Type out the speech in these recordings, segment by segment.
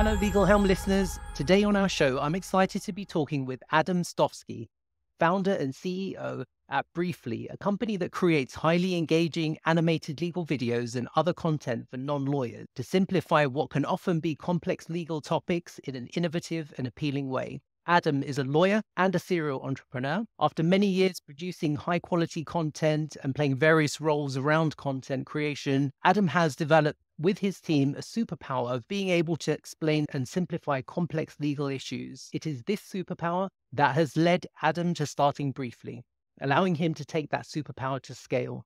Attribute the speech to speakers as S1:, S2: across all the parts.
S1: Hello, Legal Helm listeners. Today on our show, I'm excited to be talking with Adam Stofsky, founder and CEO at Briefly, a company that creates highly engaging animated legal videos and other content for non-lawyers to simplify what can often be complex legal topics in an innovative and appealing way. Adam is a lawyer and a serial entrepreneur. After many years producing high-quality content and playing various roles around content creation, Adam has developed with his team a superpower of being able to explain and simplify complex legal issues. It is this superpower that has led Adam to starting Briefly, allowing him to take that superpower to scale.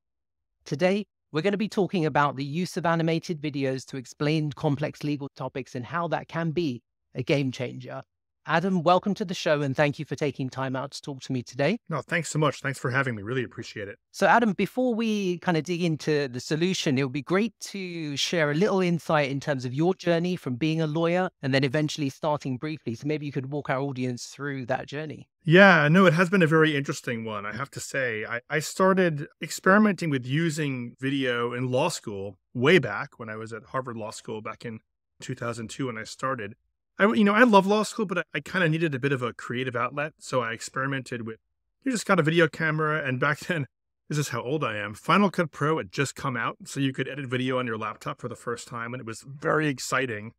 S1: Today, we're going to be talking about the use of animated videos to explain complex legal topics and how that can be a game changer. Adam, welcome to the show, and thank you for taking time out to talk to me today.
S2: No, thanks so much. Thanks for having me. Really appreciate it.
S1: So, Adam, before we kind of dig into the solution, it would be great to share a little insight in terms of your journey from being a lawyer and then eventually starting Briefly. So maybe you could walk our audience through that journey.
S2: Yeah, no, it has been a very interesting one. I have to say, I started experimenting with using video in law school way back when I was at Harvard Law School back in 2002 when I started. I love law school, but I kind of needed a bit of a creative outlet. So I experimented with, you just got a video camera. And back then, this is how old I am, Final Cut Pro had just come out. So you could edit video on your laptop for the first time. And it was very exciting.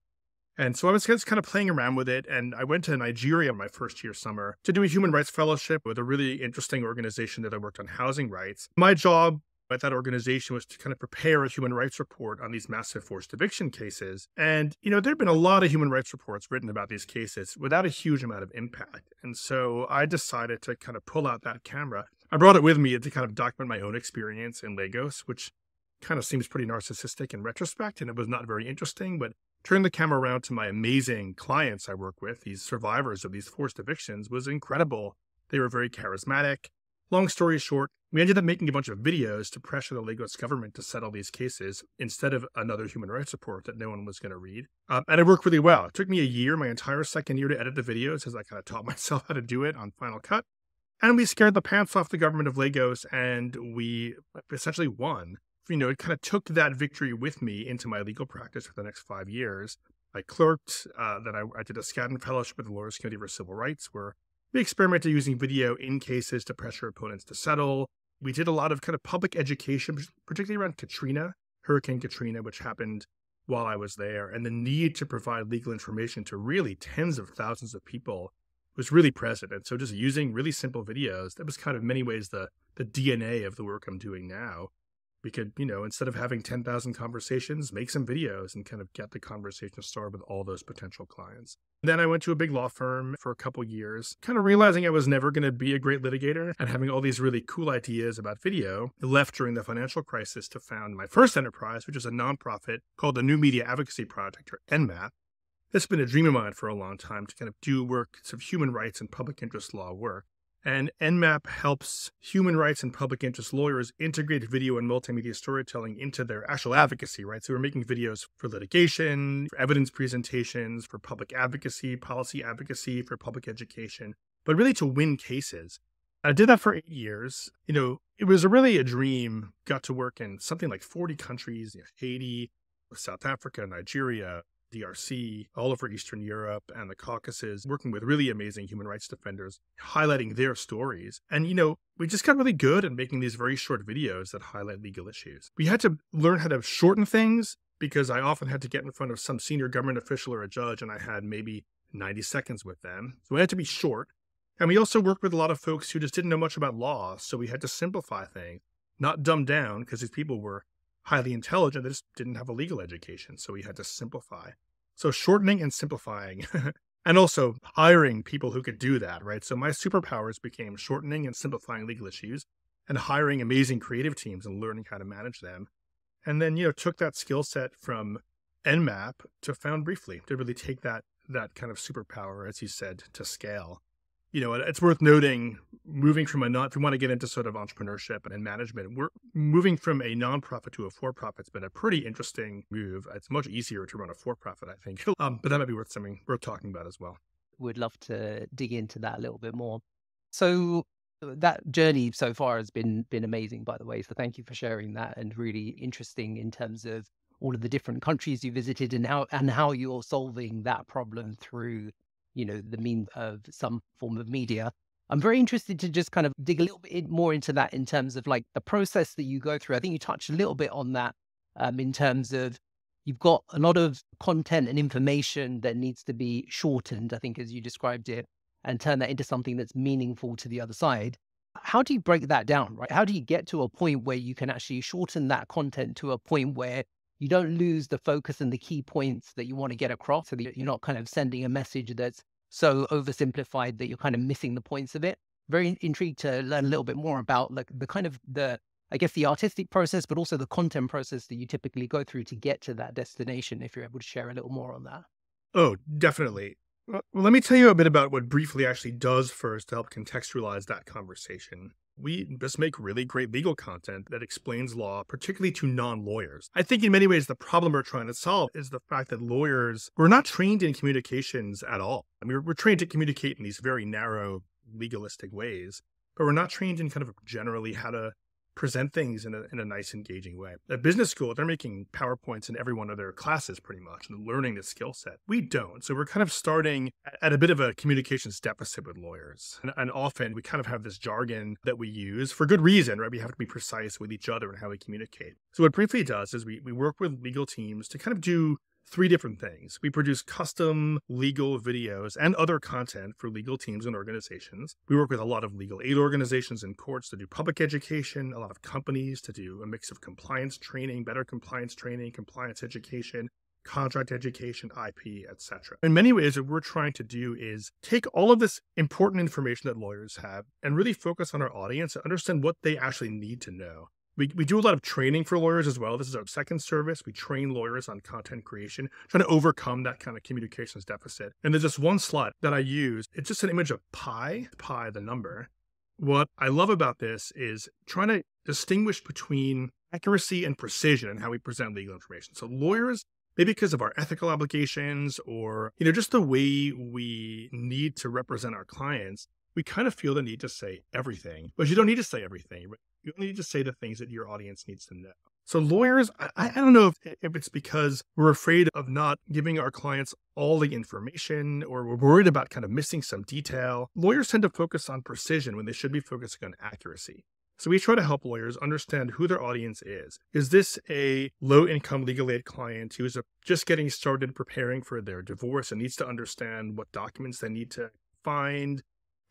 S2: And so I was just kind of playing around with it. And I went to Nigeria my first year summer to do a human rights fellowship with a really interesting organization that I worked on housing rights. My job at that organization was to kind of prepare a human rights report on these massive forced eviction cases. And, there have been a lot of human rights reports written about these cases without a huge amount of impact. And so I decided to kind of pull out that camera. I brought it with me to kind of document my own experience in Lagos, which kind of seems pretty narcissistic in retrospect, and it was not very interesting, but turn the camera around to my amazing clients I work with, these survivors of these forced evictions, was incredible. They were very charismatic. Long story short, we ended up making a bunch of videos to pressure the Lagos government to settle these cases instead of another human rights report that no one was going to read. And it worked really well. It took me a year, my entire second year, to edit the videos as I kind of taught myself how to do it on Final Cut. And we scared the pants off the government of Lagos, and we essentially won. It kind of took that victory with me into my legal practice for the next 5 years. I clerked, then I did a Skadden Fellowship with the Lawyers Committee for Civil Rights, where we experimented using video in cases to pressure opponents to settle. We did a lot of kind of public education, particularly around Hurricane Katrina, which happened while I was there. And the need to provide legal information to really tens of thousands of people was really present. And so just using really simple videos, that was kind of in many ways the DNA of the work I'm doing now. We could, instead of having 10,000 conversations, make some videos and kind of get the conversation started with all those potential clients. Then I went to a big law firm for a couple years, kind of realizing I was never going to be a great litigator and having all these really cool ideas about video. I left during the financial crisis to found my first enterprise, which is a nonprofit called the New Media Advocacy Project, or NMAP. It's been a dream of mine for a long time to kind of do work of human rights and public interest law work. And NMAP helps human rights and public interest lawyers integrate video and multimedia storytelling into their actual advocacy, right? So we're making videos for litigation, for evidence presentations, for public advocacy, policy advocacy, for public education, but really to win cases. I did that for 8 years. It was really a dream. Got to work in something like 40 countries, Haiti, South Africa, Nigeria, DRC, all over Eastern Europe and the Caucasus, working with really amazing human rights defenders, highlighting their stories. And, we just got really good at making these very short videos that highlight legal issues. We had to learn how to shorten things because I often had to get in front of some senior government official or a judge, and I had maybe 90 seconds with them. So we had to be short. And we also worked with a lot of folks who just didn't know much about law. So we had to simplify things, not dumb down, because these people were highly intelligent. They just didn't have a legal education. So we had to simplify. So shortening and simplifying and also hiring people who could do that, right? So my superpowers became shortening and simplifying legal issues and hiring amazing creative teams and learning how to manage them. And then, took that skill set from NMAP to found Briefly to really take that kind of superpower, as you said, to scale. It's worth noting, moving from if you want to get into sort of entrepreneurship and management, we're moving from a nonprofit to a for-profit. It's been a pretty interesting move. It's much easier to run a for-profit, I think. But that might be worth talking about as well.
S1: Would love to dig into that a little bit more. So that journey so far has been amazing, by the way. So thank you for sharing that, and really interesting in terms of all of the different countries you visited and how you're solving that problem through, the means of some form of media. I'm very interested to just kind of dig a little bit more into that in terms of like the process that you go through. I think you touched a little bit on that in terms of you've got a lot of content and information that needs to be shortened, I think, as you described it, and turn that into something that's meaningful to the other side. How do you break that down, right? How do you get to a point where you can actually shorten that content to a point where you don't lose the focus and the key points that you want to get across, so that you're not kind of sending a message that's so oversimplified that you're kind of missing the points of it? Very intrigued to learn a little bit more about like I guess the artistic process, but also the content process that you typically go through to get to that destination, if you're able to share a little more on that.
S2: Oh, definitely. Well, let me tell you a bit about what Briefly actually does first to help contextualize that conversation. We just make really great legal content that explains law, particularly to non-lawyers. I think in many ways, the problem we're trying to solve is the fact that lawyers, we're not trained in communications at all. I mean, we're trained to communicate in these very narrow, legalistic ways, but we're not trained in kind of generally how to present things in a nice, engaging way. At business school, they're making PowerPoints in every one of their classes pretty much and learning the skill set. We don't. So we're kind of starting at a bit of a communications deficit with lawyers. And often we kind of have this jargon that we use for good reason, right? We have to be precise with each other and how we communicate. So what Briefly does is we work with legal teams to kind of do three different things. We produce custom legal videos and other content for legal teams and organizations. We work with a lot of legal aid organizations and courts to do public education, a lot of companies to do a mix of compliance training, better compliance training, compliance education, contract education, IP, etc. In many ways, what we're trying to do is take all of this important information that lawyers have and really focus on our audience and understand what they actually need to know. We do a lot of training for lawyers as well. This is our second service. We train lawyers on content creation, trying to overcome that kind of communications deficit. And there's this one slide that I use. It's just an image of pi, the number. What I love about this is trying to distinguish between accuracy and precision and how we present legal information. So lawyers, maybe because of our ethical obligations or, just the way we need to represent our clients, we kind of feel the need to say everything. But you don't need to say everything. You only need to say the things that your audience needs to know. So lawyers, I don't know if it's because we're afraid of not giving our clients all the information or we're worried about kind of missing some detail. Lawyers tend to focus on precision when they should be focusing on accuracy. So we try to help lawyers understand who their audience is. Is this a low-income legal aid client who's just getting started preparing for their divorce and needs to understand what documents they need to find?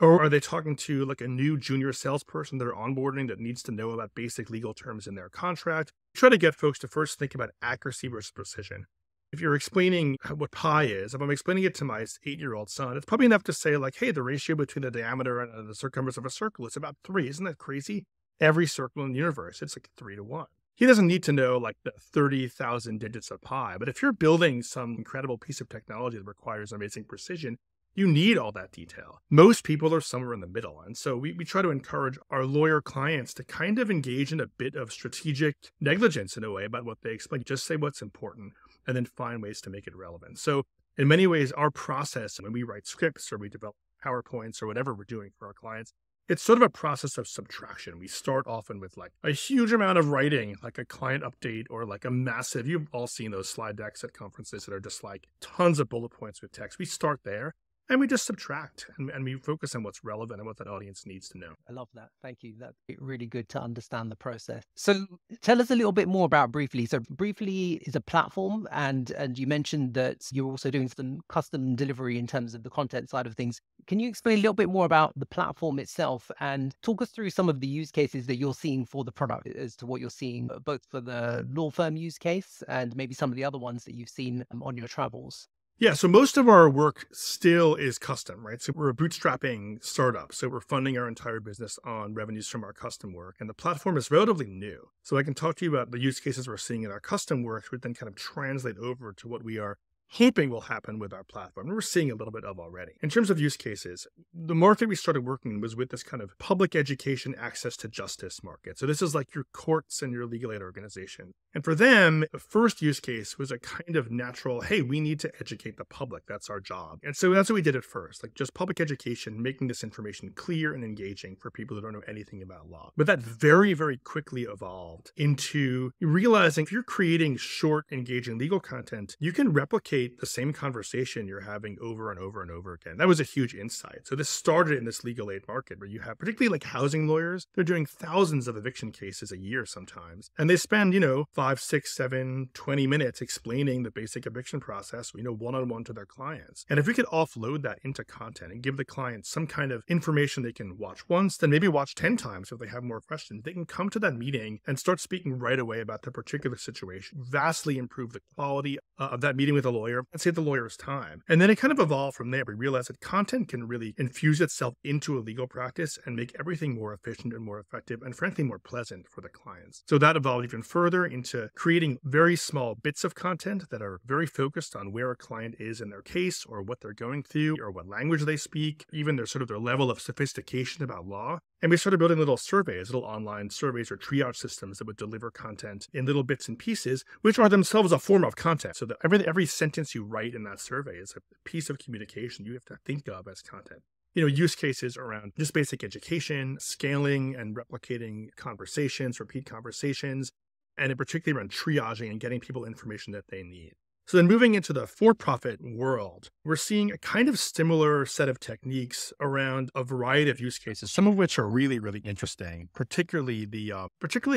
S2: Or are they talking to like a new junior salesperson they're onboarding that needs to know about basic legal terms in their contract? Try to get folks to first think about accuracy versus precision. If you're explaining what pi is, if I'm explaining it to my 8-year-old son, it's probably enough to say like, hey, the ratio between the diameter and the circumference of a circle is about 3. Isn't that crazy? Every circle in the universe, it's like 3 to 1. He doesn't need to know like the 30,000 digits of pi, but if you're building some incredible piece of technology that requires amazing precision, you need all that detail. Most people are somewhere in the middle. And so we try to encourage our lawyer clients to kind of engage in a bit of strategic negligence in a way about what they explain. Just say what's important and then find ways to make it relevant. So in many ways, our process, when we write scripts or we develop PowerPoints or whatever we're doing for our clients, it's sort of a process of subtraction. We start often with like a huge amount of writing, like a client update or like a massive, you've all seen those slide decks at conferences that are just like tons of bullet points with text. We start there. And we just subtract and we focus on what's relevant and what that audience needs to know.
S1: I love that. Thank you. That's really good to understand the process. So tell us a little bit more about Briefly. So Briefly is a platform and you mentioned that you're also doing some custom delivery in terms of the content side of things. Can you explain a little bit more about the platform itself and talk us through some of the use cases that you're seeing for the product as to what you're seeing, both for the law firm use case and maybe some of the other ones that you've seen on your travels?
S2: Yeah, so most of our work still is custom, right? So we're a bootstrapping startup. So we're funding our entire business on revenues from our custom work. And the platform is relatively new. So I can talk to you about the use cases we're seeing in our custom work, which then kind of translate over to what we are hoping will happen with our platform. We're seeing a little bit of already. In terms of use cases, the market we started working in was with this kind of public education access to justice market. So this is like your courts and your legal aid organization. And for them, the first use case was a kind of natural, hey, we need to educate the public. That's our job. And so that's what we did at first, like just public education, making this information clear and engaging for people who don't know anything about law. But that very, very quickly evolved into realizing if you're creating short, engaging legal content, you can replicate the same conversation you're having over and over and over again. That was a huge insight. So this started in this legal aid market where you have particularly like housing lawyers. They're doing thousands of eviction cases a year sometimes. And they spend, 5, 6, 7, 20 minutes explaining the basic eviction process, one-on-one to their clients. And if we could offload that into content and give the client some kind of information they can watch once, then maybe watch 10 times if they have more questions, they can come to that meeting and start speaking right away about their particular situation, vastly improve the quality of that meeting with a lawyer and save the lawyer's time. And then it kind of evolved from there. We realized that content can really infuse itself into a legal practice and make everything more efficient and more effective and frankly more pleasant for the clients. So that evolved even further into creating very small bits of content that are very focused on where a client is in their case or what they're going through or what language they speak, even their level of sophistication about law. And we started building little surveys, little online surveys or triage systems that would deliver content in little bits and pieces, which are themselves a form of content. So that every sentence you write in that survey is a piece of communication you have to think of as content. Use cases around just basic education, scaling and replicating conversations, repeat conversations, and in particular around triaging and getting people information that they need. So then moving into the for-profit world, we're seeing a kind of similar set of techniques around a variety of use cases, some of which are really, really interesting, particularly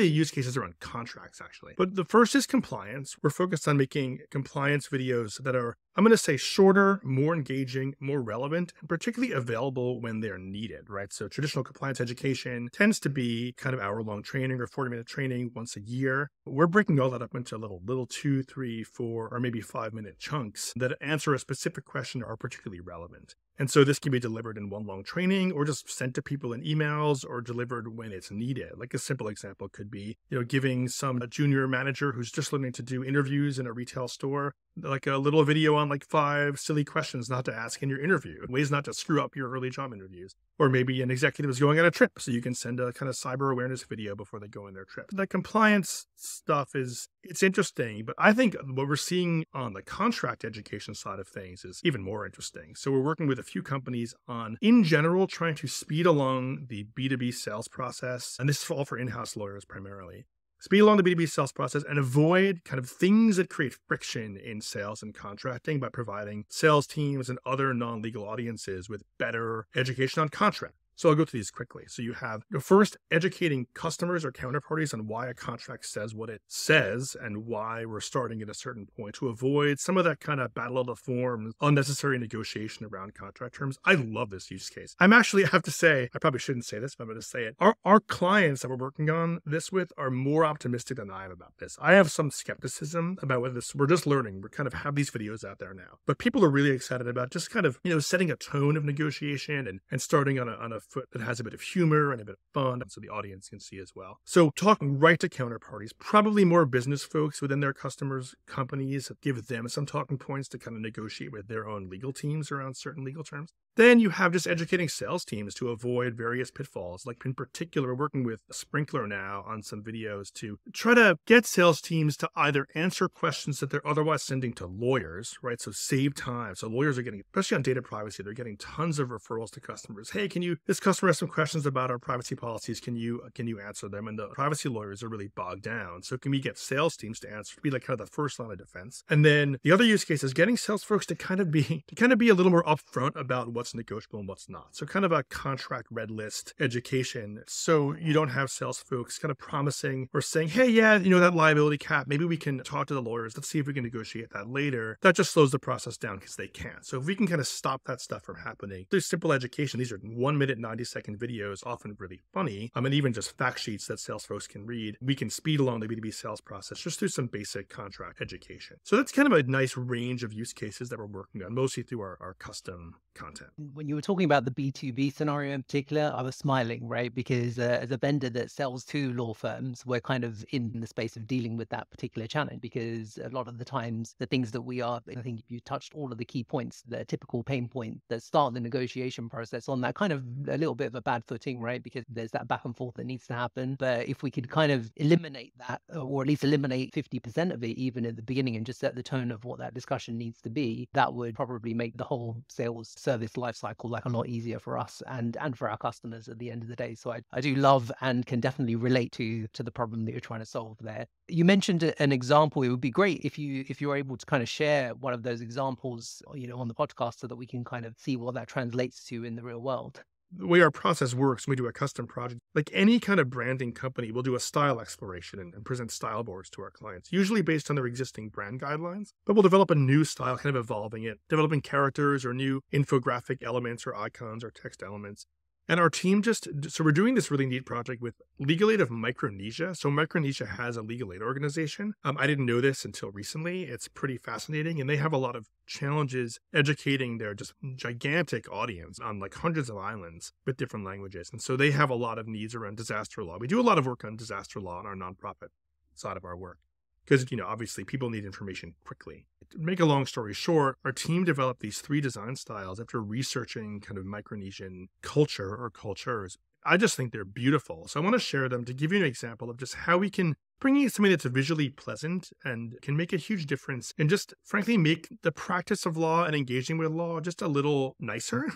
S2: use cases around contracts, actually. But the first is compliance. We're focused on making compliance videos that are, I'm going to say, shorter, more engaging, more relevant, and particularly available when they're needed, right? So traditional compliance education tends to be kind of hour-long training or 40-minute training once a year. We're breaking all that up into little 2, 3, 4, or maybe 5-minute chunks that answer a specific question or are particularly relevant. And so this can be delivered in one long training or just sent to people in emails or delivered when it's needed. Like a simple example could be, giving some junior manager who's just learning to do interviews in a retail store, like a little video on 5 silly questions not to ask in your interview, ways not to screw up your early job interviews. Or maybe an executive is going on a trip, so you can send a kind of cyber awareness video before they go on their trip. The compliance stuff it's interesting, but I think what we're seeing on the contract education side of things is even more interesting. So we're working with a few companies on, in general, trying to speed along the B2B sales process. And this is all for in-house lawyers primarily. Speed along the B2B sales process and avoid kind of things that create friction in sales and contracting by providing sales teams and other non-legal audiences with better education on contract. So I'll go through these quickly. So you have first educating customers or counterparties on why a contract says what it says and why we're starting at a certain point to avoid some of that kind of battle of the forms, unnecessary negotiation around contract terms. I love this use case. I have to say, I probably shouldn't say this, but I'm going to say it. Our clients that we're working on this with are more optimistic than I am about this. I have some skepticism about whether we're just learning. We kind of have these videos out there now, but people are really excited about just kind of, setting a tone of negotiation and starting on a foot that has a bit of humor and a bit of fun so the audience can see as well. So talking right to counterparties, probably more business folks within their customers' companies, give them some talking points to kind of negotiate with their own legal teams around certain legal terms. Then you have just educating sales teams to avoid various pitfalls. Like in particular, we're working with Sprinkler now on some videos to try to get sales teams to either answer questions that they're otherwise sending to lawyers, right? So save time. So lawyers are getting, especially on data privacy, they're getting tons of referrals to customers. Hey, this customer has some questions about our privacy policies. Can you answer them? And the privacy lawyers are really bogged down. So can we get sales teams to answer, to be like kind of the first line of defense? And then the other use case is getting sales folks to kind of be a little more upfront about what's negotiable and what's not. So kind of a contract red list education. So you don't have sales folks kind of promising or saying, hey, yeah, that liability cap, maybe we can talk to the lawyers. Let's see if we can negotiate that later. That just slows the process down because they can't. So if we can kind of stop that stuff from happening, there's simple education. These are 1 minute, 90-second videos, often really funny. And even just fact sheets that sales folks can read. We can speed along the B2B sales process just through some basic contract education. So that's kind of a nice range of use cases that we're working on, mostly through our custom content.
S1: When you were talking about the B2B scenario in particular, I was smiling, right? Because as a vendor that sells to law firms, we're kind of in the space of dealing with that particular challenge because a lot of the times the things that we are, I think you touched all of the key points, the typical pain point that start the negotiation process on that kind of a little bit of a bad footing, right? Because there's that back and forth that needs to happen. But if we could kind of eliminate that, or at least eliminate 50% of it, even at the beginning, and just set the tone of what that discussion needs to be, that would probably make the whole sales service life cycle like a lot easier for us and for our customers at the end of the day. So I do love and can definitely relate to the problem that you're trying to solve there. You mentioned an example. It would be great if you're able to kind of share one of those examples, on the podcast so that we can kind of see what that translates to in the real world.
S2: The way our process works when we do a custom project, like any kind of branding company, we'll do a style exploration and present style boards to our clients, usually based on their existing brand guidelines. But we'll develop a new style, kind of evolving it, developing characters or new infographic elements or icons or text elements. And our team so we're doing this really neat project with Legal Aid of Micronesia. So Micronesia has a legal aid organization. I didn't know this until recently. It's pretty fascinating. And they have a lot of challenges educating their just gigantic audience on like hundreds of islands with different languages. And so they have a lot of needs around disaster law. We do a lot of work on disaster law in our nonprofit side of our work. Because, obviously people need information quickly. To make a long story short, our team developed these 3 design styles after researching kind of Micronesian culture or cultures. I just think they're beautiful. So I want to share them to give you an example of just how we can bring in something that's visually pleasant and can make a huge difference and just frankly make the practice of law and engaging with law just a little nicer,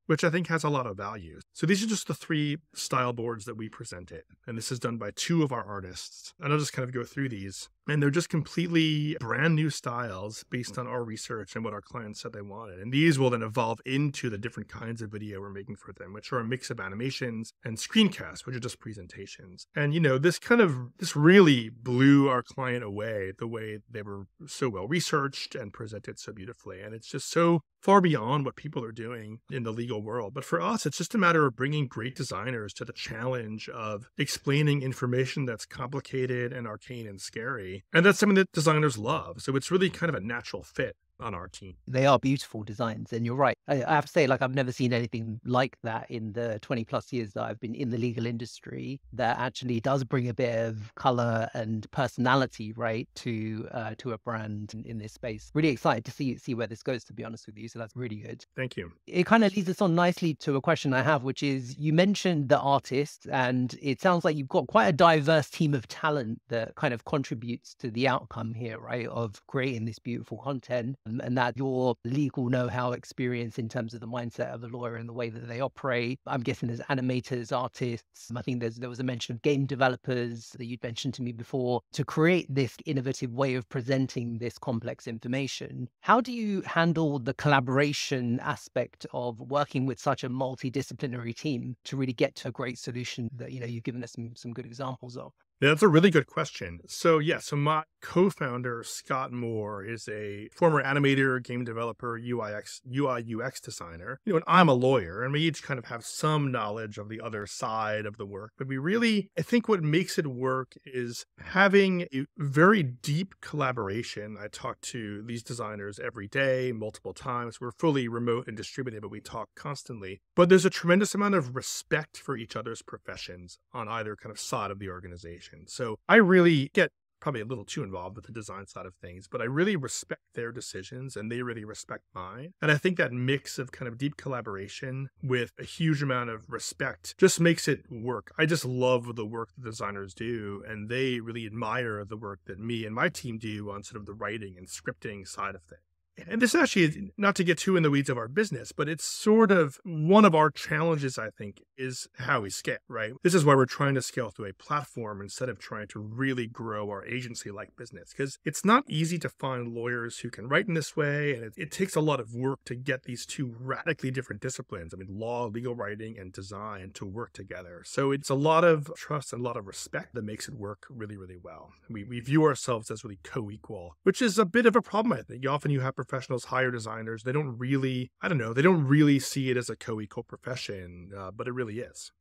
S2: which I think has a lot of value. So these are just the 3 style boards that we presented. And this is done by 2 of our artists. And I'll just kind of go through these. And they're just completely brand new styles based on our research and what our clients said they wanted. And these will then evolve into the different kinds of video we're making for them, which are a mix of animations and screencasts, which are just presentations. And, this really blew our client away, the way they were so well researched and presented so beautifully. And it's just so far beyond what people are doing in the legal world. But for us, it's just a matter of bringing great designers to the challenge of explaining information that's complicated and arcane and scary. And that's something that designers love. So it's really kind of a natural fit on our team.
S1: They are beautiful designs. And you're right. I have to say, I've never seen anything like that in the 20 plus years that I've been in the legal industry that actually does bring a bit of color and personality, right, to a brand in this space. Really excited to see where this goes, to be honest with you. So that's really good.
S2: Thank you.
S1: It kind of leads us on nicely to a question I have, which is you mentioned the artist, and it sounds like you've got quite a diverse team of talent that kind of contributes to the outcome here, right, of creating this beautiful content. And that your legal know-how experience in terms of the mindset of a lawyer and the way that they operate. I'm guessing there's animators, artists. I think there was a mention of game developers that you'd mentioned to me before to create this innovative way of presenting this complex information. How do you handle the collaboration aspect of working with such a multidisciplinary team to really get to a great solution that, you've given us some good examples of?
S2: Yeah, that's a really good question. So my co-founder, Scott Moore, is a former animator, game developer, UI UX designer. And I'm a lawyer, and we each kind of have some knowledge of the other side of the work. But I think what makes it work is having a very deep collaboration. I talk to these designers every day, multiple times. We're fully remote and distributed, but we talk constantly. But there's a tremendous amount of respect for each other's professions on either kind of side of the organization. So I really get probably a little too involved with the design side of things, but I really respect their decisions and they really respect mine. And I think that mix of kind of deep collaboration with a huge amount of respect just makes it work. I just love the work the designers do, and they really admire the work that me and my team do on sort of the writing and scripting side of things. And this actually is not to get too in the weeds of our business, but it's sort of one of our challenges, I think, is how we scale, right? This is why we're trying to scale through a platform instead of trying to really grow our agency-like business, because it's not easy to find lawyers who can write in this way. And it takes a lot of work to get these 2 radically different disciplines, law, legal writing, and design to work together. So it's a lot of trust and a lot of respect that makes it work really, really well. We view ourselves as really co-equal, which is a bit of a problem, I think. Often you have professionals hire designers. They don't really see it as a co-equal profession, but it really is.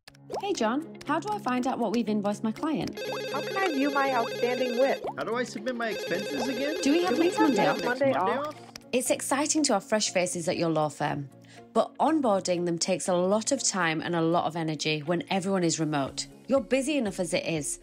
S3: Hey John, how do I find out what we've invoiced my client?
S4: How can I view my outstanding WIP?
S5: How do I submit my expenses again?
S3: Do we have next Monday off?
S4: Monday off?
S3: It's exciting to have fresh faces at your law firm, but onboarding them takes a lot of time and a lot of energy when everyone is remote. You're busy enough as it is.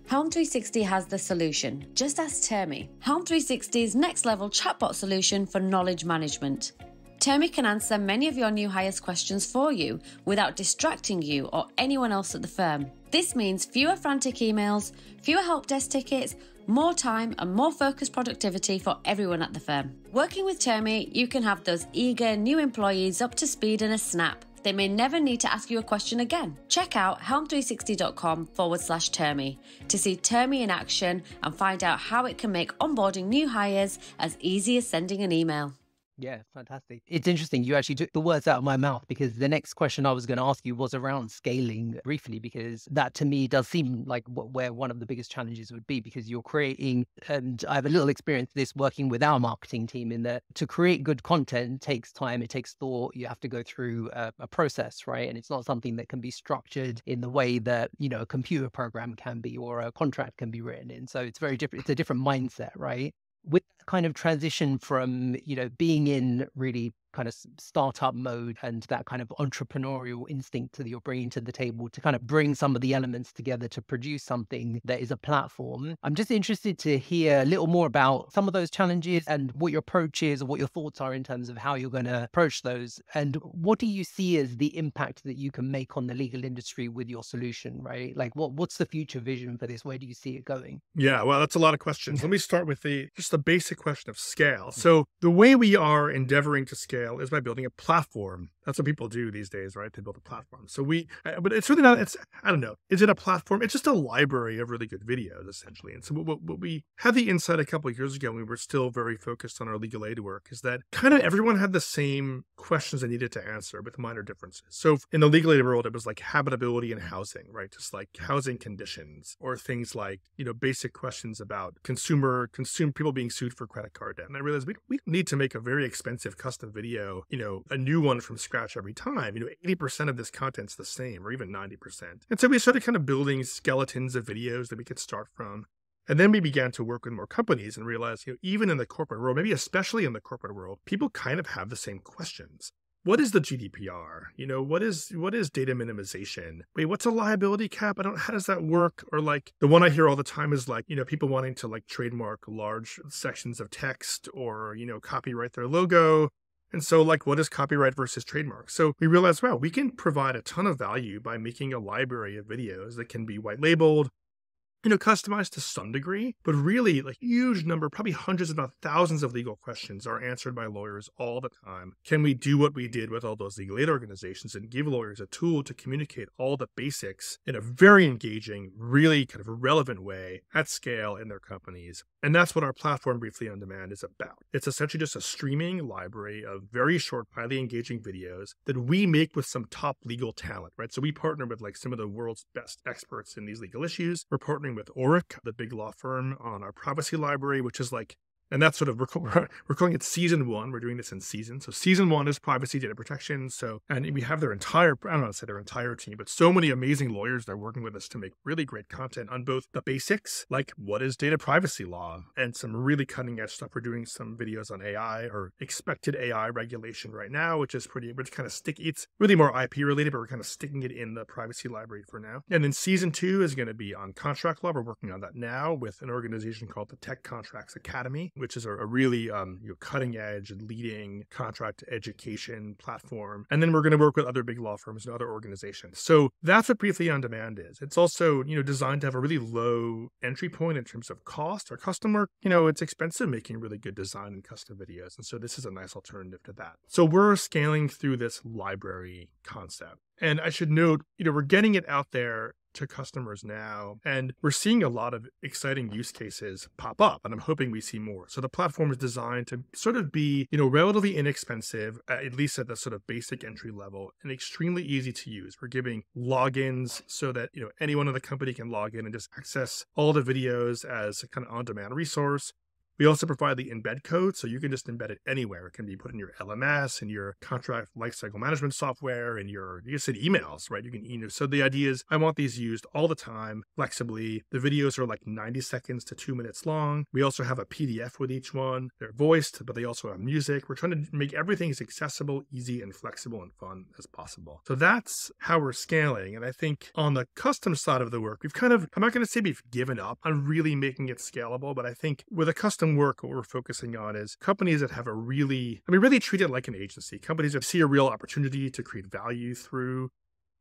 S3: Helm 360 has the solution. Just ask Termi, Helm 360's next-level chatbot solution for knowledge management. Termi can answer many of your new hires' questions for you without distracting you or anyone else at the firm. This means fewer frantic emails, fewer help desk tickets, more time and more focused productivity for everyone at the firm. Working with Termi, you can have those eager new employees up to speed in a snap. They may never need to ask you a question again. Check out helm360.com/Termi to see Termi in action and find out how it can make onboarding new hires as easy as sending an email.
S1: Yeah, fantastic. It's interesting. You actually took the words out of my mouth, because the next question I was going to ask you was around scaling briefly, because that to me does seem like where one of the biggest challenges would be, because you're creating, and I have a little experience with this working with our marketing team, in that to create good content takes time, it takes thought, you have to go through a process, right? And it's not something that can be structured in the way that, a computer program can be, or a contract can be written in. So it's very different. It's a different mindset, right? With that kind of transition from, being in really kind of startup mode and that kind of entrepreneurial instinct that you're bringing to the table to kind of bring some of the elements together to produce something that is a platform. I'm just interested to hear a little more about some of those challenges and what your approach is, or what your thoughts are in terms of how you're going to approach those. And what do you see as the impact that you can make on the legal industry with your solution, right? Like what's the future vision for this? Where do you see it going?
S2: Yeah, well, that's a lot of questions. Let me start with just the basic question of scale. So the way we are endeavoring to scale is by building a platform. That's what people do these days, right? They build a platform. So but it's really not, I don't know. Is it a platform? It's just a library of really good videos, essentially. And so what we had the insight a couple of years ago, when we were still very focused on our legal aid work, is that kind of everyone had the same questions they needed to answer with minor differences. So in the legal aid world, it was like habitability and housing, right? Just like housing conditions, or things like, basic questions about consumer people being sued for credit card debt. And I realized we don't need to make a very expensive custom video, a new one from scratch every time. 80% of this content's the same, or even 90%. And so we started kind of building skeletons of videos that we could start from. And then we began to work with more companies and realized, even in the corporate world, maybe especially in the corporate world, people kind of have the same questions. What is the GDPR? What is data minimization? Wait, what's a liability cap? How does that work? Or like the one I hear all the time is like, people wanting to like trademark large sections of text, or, copyright their logo. And so like, what is copyright versus trademark? So we realized, wow, we can provide a ton of value by making a library of videos that can be white labeled, customized to some degree, but really like huge number, probably hundreds if not thousands of legal questions are answered by lawyers all the time. Can we do what we did with all those legal aid organizations and give lawyers a tool to communicate all the basics in a very engaging, really kind of relevant way at scale in their companies? And that's what our platform, Briefly On Demand, is about. It's essentially just a streaming library of very short, highly engaging videos that we make with some top legal talent, right? So we partner with like some of the world's best experts in these legal issues. We're partnering with Oric, the big law firm, on our privacy library, which is like, and that's sort of, we're calling it season 1. We're doing this in seasons. So season 1 is privacy data protection. So, and we have their entire, I don't know how to say their entire team, but so many amazing lawyers that are working with us to make really great content on both the basics, like what is data privacy law, and some really cutting edge stuff. We're doing some videos on AI, or expected AI regulation right now, which is kind of sticky. It's really more IP related, but we're kind of sticking it in the privacy library for now. And then season 2 is going to be on contract law. We're working on that now with an organization called the Tech Contracts Academy, which is a really cutting edge and leading contract education platform. And then we're going to work with other big law firms and other organizations. So that's what Briefly On Demand is. It's also, designed to have a really low entry point in terms of cost. Our customer, it's expensive making really good design and custom videos. And so this is a nice alternative to that. So we're scaling through this library concept. And I should note, we're getting it out there to customers now, and we're seeing a lot of exciting use cases pop up, and I'm hoping we see more. So the platform is designed to sort of be, relatively inexpensive, at least at the sort of basic entry level, and extremely easy to use. We're giving logins so that, anyone in the company can log in and just access all the videos as a kind of on-demand resource. We also provide the embed code, so you can just embed it anywhere. It can be put in your LMS, in your contract lifecycle management software, in your, you said emails, right? You can email. So the idea is I want these used all the time, flexibly. The videos are like 90 seconds to 2 minutes long. We also have a PDF with each one. They're voiced, but they also have music. We're trying to make everything as accessible, easy, and flexible and fun as possible. So that's how we're scaling. And I think on the custom side of the work, we've kind of, I'm not going to say we've given up on really making it scalable, but I think with a custom work, what we're focusing on is companies that have really treat it like an agency. Companies that see a real opportunity to create value through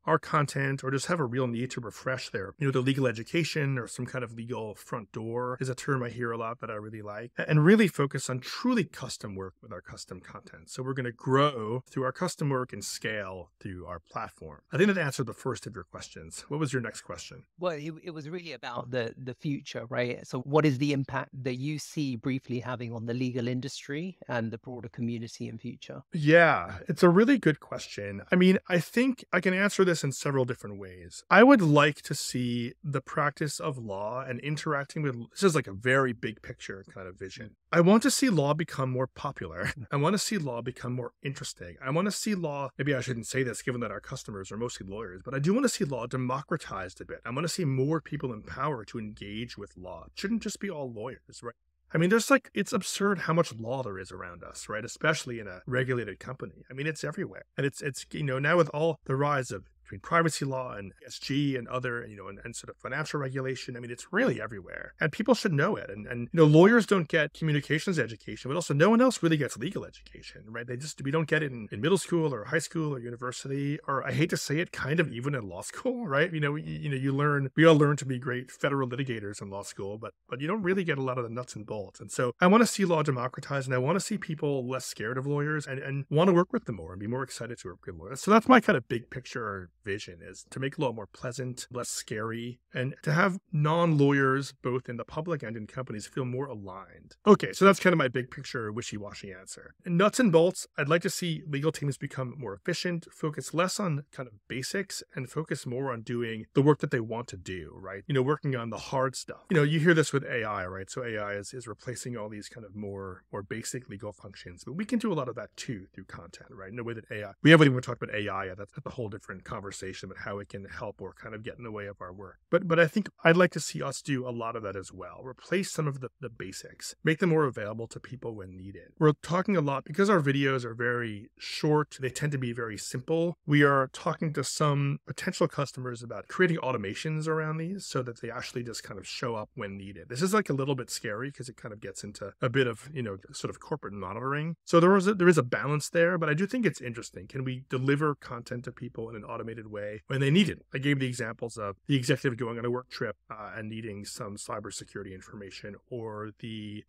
S2: our content, or just have a real need to refresh their, their legal education, or some kind of legal front door is a term I hear a lot that I really like, and really focus on truly custom work with our custom content. So we're going to grow through our custom work and scale through our platform. I think that answered the first of your questions. What was your next question?
S1: Well, it was really about the future, right? So what is the impact that you see briefly having on the legal industry and the broader community in future?
S2: Yeah, it's a really good question. I mean, I think I can answer this in several different ways. I would like to see the practice of law and interacting with, this is like a very big picture kind of vision. I want to see law become more popular. I want to see law become more interesting. I want to see law, maybe I shouldn't say this given that our customers are mostly lawyers, but I do want to see law democratized a bit. I want to see more people empowered to engage with law. It shouldn't just be all lawyers, right? I mean, it's absurd how much law there is around us, right? Especially in a regulated company. I mean, it's everywhere. And it's now with all the rise of between privacy law and ESG and other, and sort of financial regulation. I mean, it's really everywhere, and people should know it. And lawyers don't get communications education, but also no one else really gets legal education, right? We don't get it in middle school or high school or university, or I hate to say it, kind of even in law school, right? We all learn to be great federal litigators in law school, but you don't really get a lot of the nuts and bolts. And so I want to see law democratized, and I want to see people less scared of lawyers and want to work with them more and be more excited to work with lawyers. So that's my kind of big picture vision, is to make law more pleasant, less scary, and to have non-lawyers, both in the public and in companies, feel more aligned. Okay, so that's kind of my big picture, wishy-washy answer. In nuts and bolts, I'd like to see legal teams become more efficient, focus less on kind of basics, and focus more on doing the work that they want to do, right? Working on the hard stuff. You hear this with AI, right? So AI is replacing all these kind of more basic legal functions, but we can do a lot of that too through content, right? In a way that AI, we haven't even talked about AI yet. That's a whole different conversation about how it can help or kind of get in the way of our work. But I think I'd like to see us do a lot of that as well. Replace some of the basics, make them more available to people when needed. We're talking a lot, because our videos are very short, they tend to be very simple. We are talking to some potential customers about creating automations around these so that they actually just kind of show up when needed. This is like a little bit scary because it kind of gets into a bit of, sort of corporate monitoring. So there is a balance there, but I do think it's interesting. Can we deliver content to people in an automated way when they need it? I gave the examples of the executive going on a work trip and needing some cybersecurity information, or the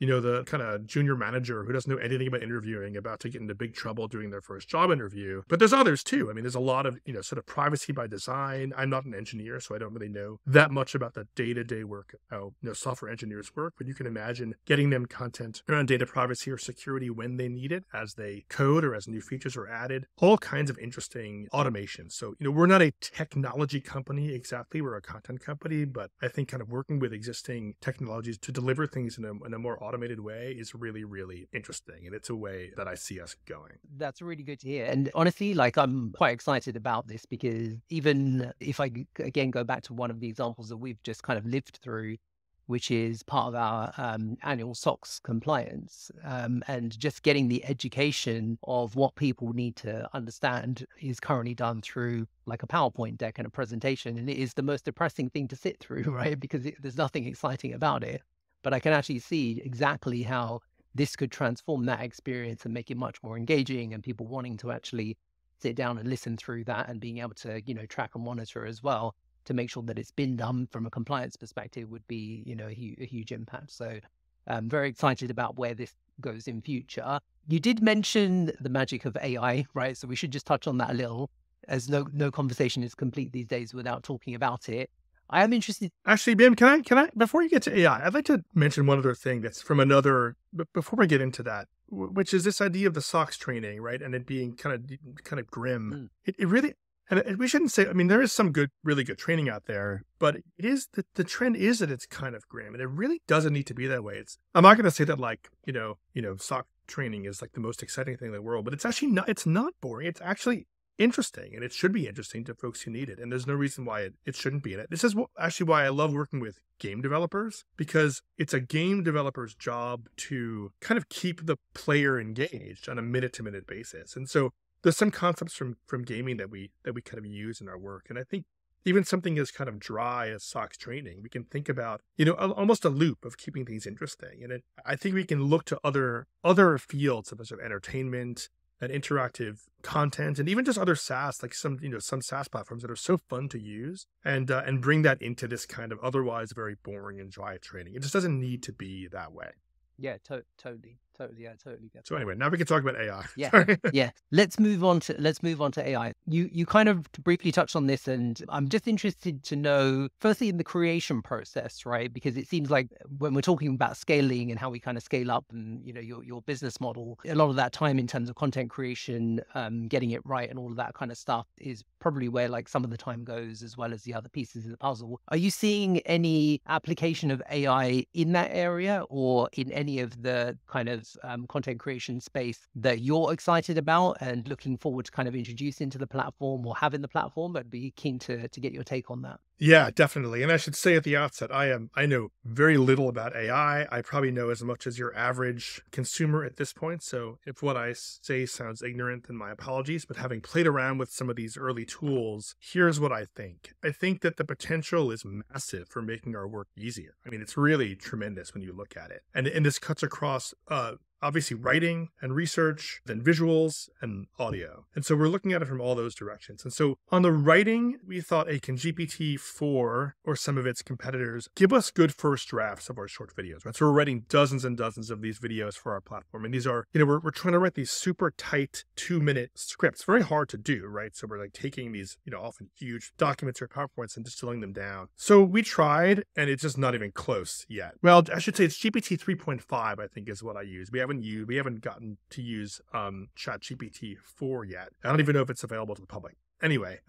S2: kind of junior manager who doesn't know anything about interviewing, about to get into big trouble doing their first job interview. But there's others too. I mean, there's a lot of, sort of privacy by design. I'm not an engineer, so I don't really know that much about the day-to-day work, how software engineers work, but you can imagine getting them content around data privacy or security when they need it, as they code or as new features are added, all kinds of interesting automation. So, we're not a technology company exactly, we're a content company, but I think kind of working with existing technologies to deliver things in a more automated way is really, really interesting. And it's a way that I see us going.
S1: That's really good to hear. And honestly, I'm quite excited about this, because even if I, again, go back to one of the examples that we've just kind of lived through, which is part of our annual SOX compliance, and just getting the education of what people need to understand is currently done through like a PowerPoint deck and a presentation. And it is the most depressing thing to sit through, right? Because there's nothing exciting about it. But I can actually see exactly how this could transform that experience and make it much more engaging, and people wanting to actually sit down and listen through that, and being able to, track and monitor as well, to make sure that it's been done from a compliance perspective would be, a huge impact. So I'm very excited about where this goes in future. You did mention the magic of AI, right? So we should just touch on that a little, as no conversation is complete these days without talking about it. I am interested.
S2: Actually, Bim, can I, before you get to AI, I'd like to mention one other thing that's from another, before we get into that, which is this idea of the SOX training, right? And it being kind of grim. It really, And we shouldn't say, I mean, there is some really good training out there, but it is the trend is that it's kind of grim, and it really doesn't need to be that way. I'm not going to say that like, SOC training is like the most exciting thing in the world, but it's not boring. It's actually interesting, and it should be interesting to folks who need it. And there's no reason why it shouldn't be in it. This is actually why I love working with game developers, because it's a game developer's job to kind of keep the player engaged on a minute-to-minute basis. And so there's some concepts from gaming that we kind of use in our work. And I think even something as kind of dry as SOX training, we can think about, almost a loop of keeping things interesting. And I think we can look to other fields such as entertainment and interactive content, and even just other SaaS, like some SaaS platforms that are so fun to use, and bring that into this kind of otherwise very boring and dry training. It just doesn't need to be that way.
S1: Yeah, totally. Yeah, totally get that.
S2: So anyway, now we can talk about AI.
S1: Yeah, yeah. Let's move on to AI. You kind of briefly touched on this, and I'm just interested to know, firstly, in the creation process, right? Because it seems like when we're talking about scaling and how we kind of scale up, and your business model, a lot of that time in terms of content creation, getting it right, and all of that kind of stuff is probably where like some of the time goes, as well as the other pieces of the puzzle. Are you seeing any application of AI in that area, or in any of the kind of content creation space that you're excited about and looking forward to kind of introduce into the platform or have in the platform? I'd be keen to get your take on that.
S2: Yeah, definitely. And I should say at the outset, I know very little about AI. I probably know as much as your average consumer at this point. So if what I say sounds ignorant, then my apologies. But having played around with some of these early tools, here's what I think. I think that the potential is massive for making our work easier. I mean, it's really tremendous when you look at it. And this cuts across obviously writing and research, then visuals and audio. And so we're looking at it from all those directions. And so on the writing, we thought, can GPT-4 or some of its competitors give us good first drafts of our short videos, right? So we're writing dozens and dozens of these videos for our platform. And these are, we're trying to write these super tight 2-minute scripts, very hard to do, right? So we're like taking these, often huge documents or PowerPoints and distilling them down. So we tried, and it's just not even close yet. Well, I should say it's GPT 3.5, I think is what I use. We haven't gotten to use ChatGPT 4 yet. I don't even know if it's available to the public. Anyway,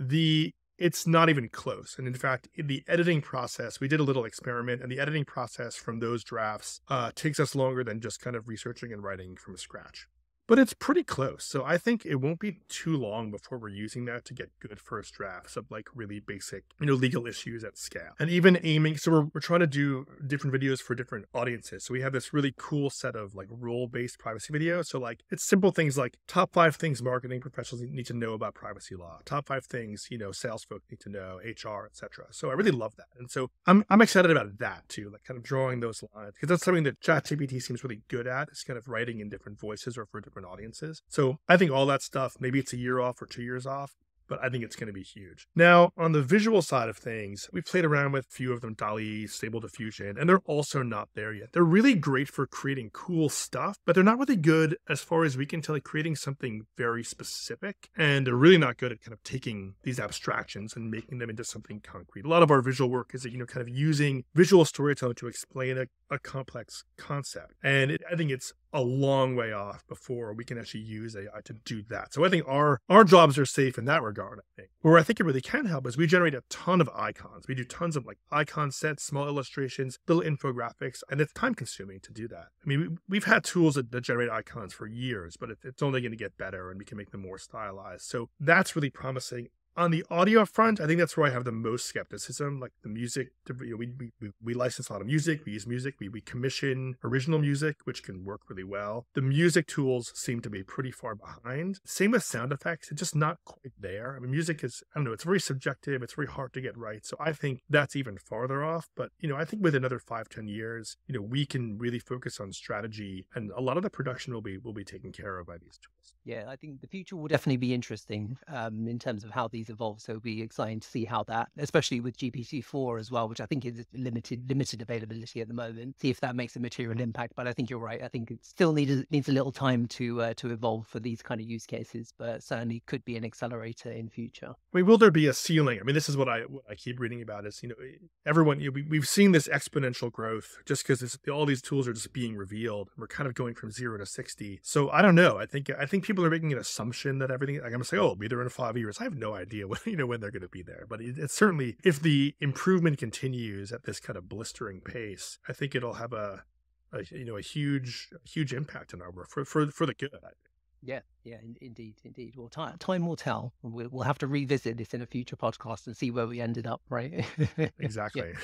S2: it's not even close. And in fact, in the editing process, we did a little experiment, and the editing process from those drafts takes us longer than just kind of researching and writing from scratch. But it's pretty close. So I think it won't be too long before we're using that to get good first drafts of like really basic, legal issues at scale. And even aiming, so we're trying to do different videos for different audiences. So we have this really cool set of like role-based privacy videos. So like it's simple things like top 5 things marketing professionals need to know about privacy law, top 5 things, sales folks need to know, HR, etc. So I really love that. And so I'm excited about that too, like kind of drawing those lines, because that's something that ChatGPT seems really good at, is kind of writing in different voices or for different audiences. So I think all that stuff, maybe it's a year off or 2 years off, but I think it's going to be huge. Now, on the visual side of things, we played around with a few of them, DALL-E, Stable Diffusion, and they're also not there yet. They're really great for creating cool stuff, but they're not really good, as far as we can tell, at creating something very specific. And they're really not good at kind of taking these abstractions and making them into something concrete. A lot of our visual work is, kind of using visual storytelling to explain a complex concept. And I think it's a long way off before we can actually use AI to do that. So I think our jobs are safe in that regard, I think. Where I think it really can help is we generate a ton of icons. We do tons of like icon sets, small illustrations, little infographics, and it's time consuming to do that. I mean, we've had tools that generate icons for years, but it's only going to get better, and we can make them more stylized. So that's really promising. On the audio front, I think that's where I have the most skepticism. Like the music, we license a lot of music. We use music. We commission original music, which can work really well. The music tools seem to be pretty far behind. Same with sound effects. It's just not quite there. I mean, music is, I don't know, it's very subjective. It's very hard to get right. So I think that's even farther off. But, I think with another 5-10 years, we can really focus on strategy, and a lot of the production will be taken care of by these tools.
S1: Yeah, I think the future will definitely be interesting in terms of how these evolve. So it'll be exciting to see how that, especially with GPT-4 as well, which I think is limited availability at the moment, see if that makes a material impact. But I think you're right. I think it still needs a little time to evolve for these kind of use cases, but certainly could be an accelerator in future.
S2: I mean, will there be a ceiling? I mean, this is what I keep reading about is, everyone, we've seen this exponential growth just because all these tools are just being revealed. We're kind of going from 0 to 60. So I don't know. I think people are making an assumption that everything, like I'm going to say, it'll be there in 5 years. I have no idea. idea when, when they're going to be there. But it's certainly, if the improvement continues at this kind of blistering pace, I think it'll have a huge impact on our work for the good.
S1: Yeah, indeed. Well, time will tell. We'll have to revisit this in a future podcast and see where we ended up, right?
S2: Exactly.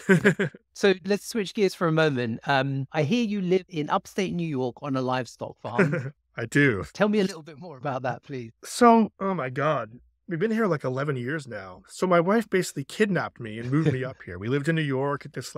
S1: So let's switch gears for a moment. I hear you live in upstate New York on a livestock farm.
S2: I do.
S1: Tell me a little bit more about that, please.
S2: So, oh my God. We've been here like 11 years now. So my wife basically kidnapped me and moved me up here. We lived in New York at this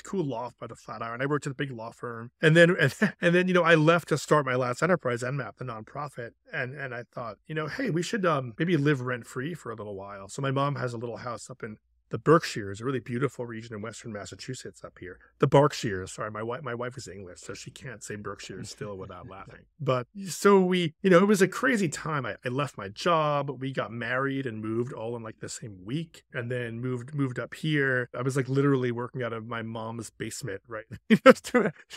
S2: cool loft by the Flatiron. I worked at a big law firm. And then, I left to start my last enterprise, NMAP, the nonprofit. And I thought, hey, we should maybe live rent free for a little while. So my mom has a little house up in the Berkshires, a really beautiful region in Western Massachusetts up here. The Berkshires, sorry, my wife is English, so she can't say Berkshires still without laughing. But so we, it was a crazy time. I left my job. We got married and moved all in like the same week, and then moved up here. I was like literally working out of my mom's basement, right?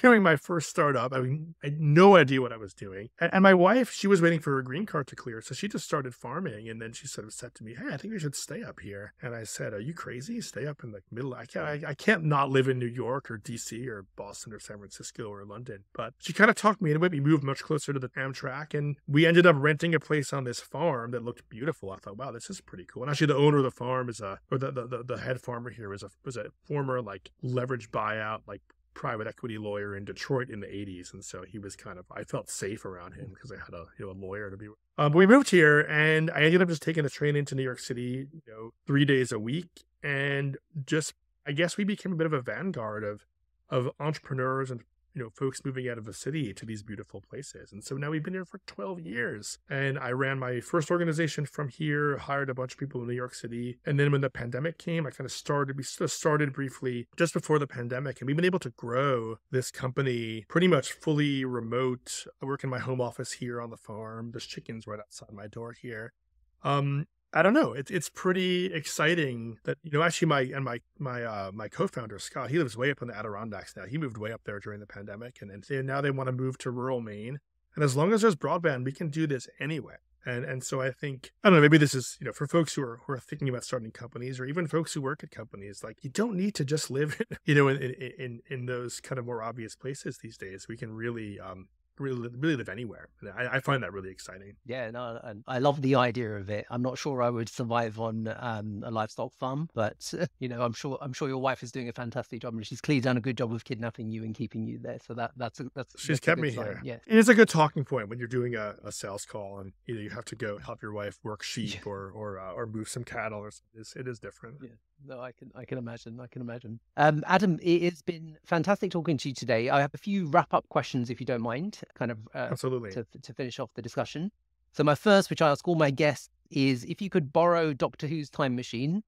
S2: Doing my first startup. I mean, I had no idea what I was doing. And my wife, she was waiting for her green card to clear, so she just started farming. And then she sort of said to me, "Hey, I think we should stay up here." And I said, "Are you crazy? Stay up in the middle. I can't not live in New York or DC or Boston or San Francisco or London." But she kind of talked me into it. We moved much closer to the Amtrak, and we ended up renting a place on this farm that looked beautiful. I thought, wow, this is pretty cool. And actually, the owner of the farm the head farmer here was a former like leverage buyout, like private equity lawyer in Detroit in the 80s. And so he was I felt safe around him because I had a lawyer to be with. But we moved here, and I ended up just taking the train into New York City, 3 days a week. And just, I guess we became a bit of a vanguard of entrepreneurs and, folks moving out of the city to these beautiful places. And so now we've been here for 12 years. And I ran my first organization from here, hired a bunch of people in New York City. And then when the pandemic came, we started briefly just before the pandemic. And we've been able to grow this company pretty much fully remote. I work in my home office here on the farm. There's chickens right outside my door here. I don't know. It's pretty exciting that, actually my co-founder, Scott, he lives way up in the Adirondacks now. He moved way up there during the pandemic, and now they want to move to rural Maine. And as long as there's broadband, we can do this anyway. And so I think, I don't know, maybe this is, for folks who are thinking about starting companies, or even folks who work at companies, like, you don't need to just live, in those kind of more obvious places these days. We can really live anywhere. I find that really exciting.
S1: Yeah, no, and I love the idea of it. I'm not sure I would survive on a livestock farm, but I'm sure your wife is doing a fantastic job, and she's clearly done a good job of kidnapping you and keeping you there. So
S2: she's kept me here.
S1: Yeah,
S2: and it's a good talking point when you're doing a sales call, and you have to go help your wife work sheep or move some cattle, or something. It is different. Yeah.
S1: No, I can imagine. Adam, it has been fantastic talking to you today. I have a few wrap-up questions, if you don't mind, kind of
S2: absolutely
S1: to finish off the discussion. So my first, which I ask all my guests, is if you could borrow Doctor Who's time machine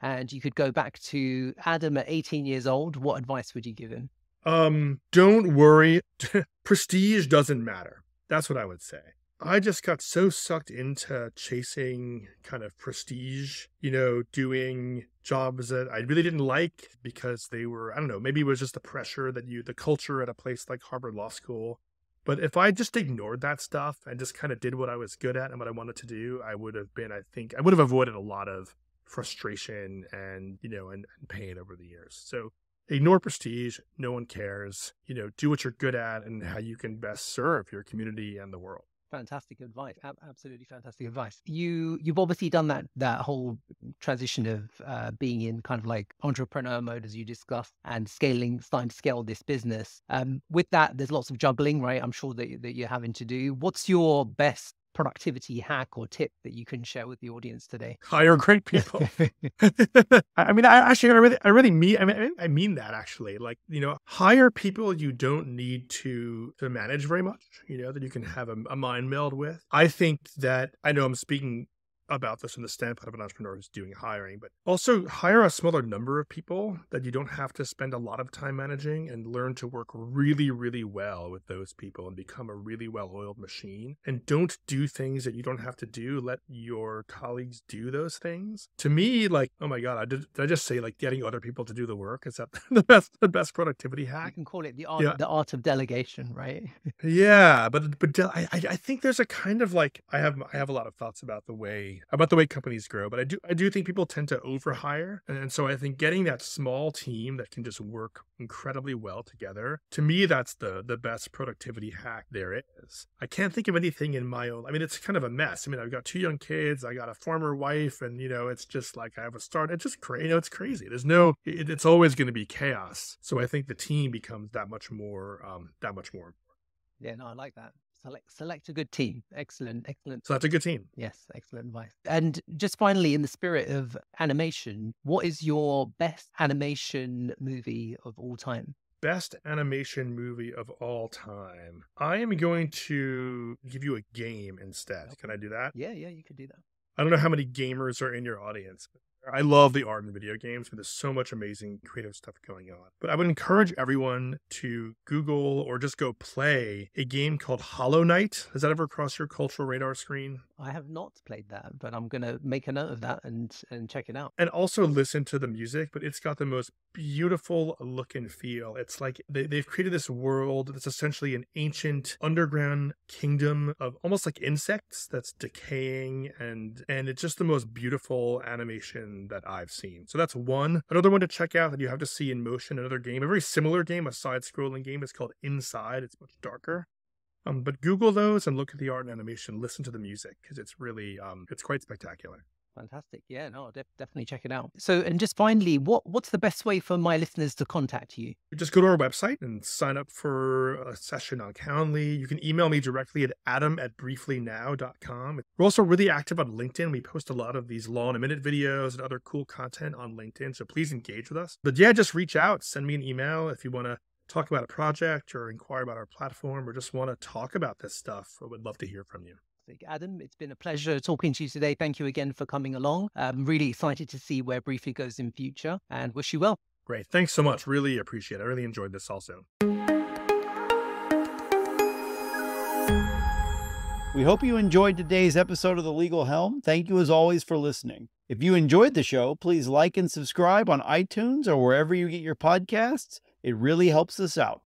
S1: and you could go back to Adam at 18 years old, what advice would you give him?
S2: Don't worry. Prestige doesn't matter. That's what I would say. I just got so sucked into chasing kind of prestige, doing jobs that I really didn't like because they were, I don't know, maybe it was just the pressure the culture at a place like Harvard Law School. But if I just ignored that stuff and just kind of did what I was good at and what I wanted to do, I would have avoided a lot of frustration and pain over the years. So ignore prestige. No one cares. Do what you're good at and how you can best serve your community and the world.
S1: Fantastic advice. Absolutely fantastic advice. You've obviously done that whole transition of being in kind of like entrepreneur mode, as you discussed, and starting to scale this business. With that, there's lots of juggling, right? I'm sure that you're having to do. What's your best productivity hack or tip that you can share with the audience today?
S2: Hire great people. I mean, I mean that actually. Like, hire people you don't need to manage very much, that you can have a mind meld with. I think that, I know I'm speaking about this from the standpoint of an entrepreneur who's doing hiring, but also hire a smaller number of people that you don't have to spend a lot of time managing, and learn to work really, really well with those people and become a really well-oiled machine. And don't do things that you don't have to do. Let your colleagues do those things. To me, like, oh my God, did I just say like getting other people to do the work? Is that the best productivity hack?
S1: You can call it the art of delegation, right?
S2: Yeah, but I think there's a kind of like, I have a lot of thoughts about the way about the way companies grow, but I do think people tend to overhire. And so I think getting that small team that can just work incredibly well together, to me, that's the best productivity hack there is. I can't think of anything in my own, I mean, it's kind of a mess. I mean, I've got 2 young kids, I got a former wife, and, it's just like I have a start. It's just crazy. It's crazy. There's it's always going to be chaos. So I think the team becomes that much more important.
S1: Yeah, no, I like that. Select a good team. Excellent.
S2: So that's a good team.
S1: Yes, excellent advice. And just finally, in the spirit of animation, what is your best animation movie of all time?
S2: Best animation movie of all time. I am going to give you a game instead. Okay. Can I do that?
S1: Yeah, you could do that.
S2: I don't know how many gamers are in your audience. I love the art in video games, but there's so much amazing creative stuff going on. But I would encourage everyone to Google or just go play a game called Hollow Knight. Has that ever crossed your cultural radar screen?
S1: I have not played that, but I'm going to make a note of that and check it out.
S2: And also listen to the music, but it's got the most beautiful look and feel. It's like they've created this world that's essentially an ancient underground kingdom of almost like insects that's decaying, and it's just the most beautiful animation that I've seen. So that's one. Another one to check out that you have to see in motion, another game, a very similar game, a side-scrolling game, is called Inside. It's much darker. But Google those and look at the art and animation, listen to the music, because it's really, it's quite spectacular.
S1: Fantastic. Yeah, no, I'll definitely check it out. So, and just finally, what's the best way for my listeners to contact you?
S2: Just go to our website and sign up for a session on Calendly. You can email me directly at adam@brieflynow.com. We're also really active on LinkedIn. We post a lot of these Law in a Minute videos and other cool content on LinkedIn, so please engage with us. But yeah, just reach out, send me an email if you want to talk about a project or inquire about our platform or just want to talk about this stuff. I would love to hear from you.
S1: Adam, it's been a pleasure talking to you today. Thank you again for coming along. I'm really excited to see where Briefly goes in future and wish you well.
S2: Great. Thanks so much. Really appreciate it. I really enjoyed this also.
S4: We hope you enjoyed today's episode of the Legal Helm. Thank you as always for listening. If you enjoyed the show, please like and subscribe on iTunes or wherever you get your podcasts. It really helps us out.